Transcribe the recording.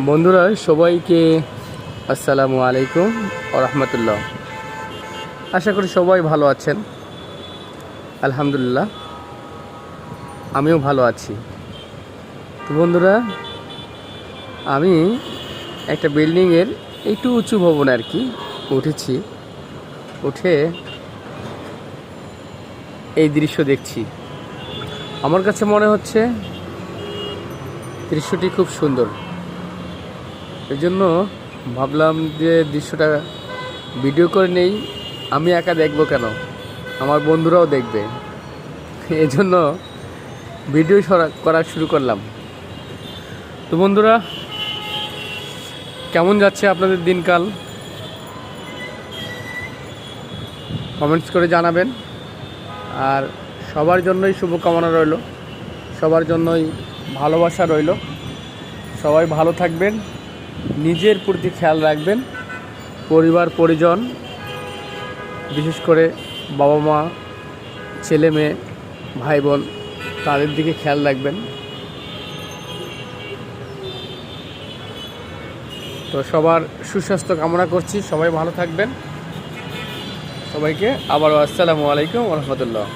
বন্ধুরা সবাইকে আসসালামু আলাইকুম ওয়া রাহমাতুল্লাহ। আশা করি সবাই ভালো আছেন। আলহামদুলিল্লাহ আমিও ভালো আছি। তো বন্ধুরা, আমি একটা বিল্ডিংয়ের একটু উঁচু ভবনে আর কি উঠেছি। উঠে এই দৃশ্য দেখছি। আমার কাছে মনে হচ্ছে দৃশ্যটি খুব সুন্দর। এই জন্য ভাবলাম যে দৃশ্যটা ভিডিও করে নেই। আমি একা দেখবো কেন, আমার বন্ধুরাও দেখবে। এই জন্য ভিডিও করা শুরু করলাম। তো বন্ধুরা, কেমন যাচ্ছে আপনাদের দিনকাল? কমেন্টস করে জানাবেন। আর সবার জন্যই শুভকামনা রইল, সবার জন্যই ভালোবাসা রইল। সবাই ভালো থাকবেন, নিজের প্রতি খেয়াল রাখবেন, পরিবার পরিজন বিশেষ করে বাবা মা, ছেলে মেয়ে, ভাই বোন তাদের দিকে খেয়াল রাখবেন। তো সবার সুস্বাস্থ্য কামনা করছি। সবাই ভালো থাকবেন। সবাইকে আবারও আসসালামু আলাইকুম ওয়া রাহমাতুল্লাহ।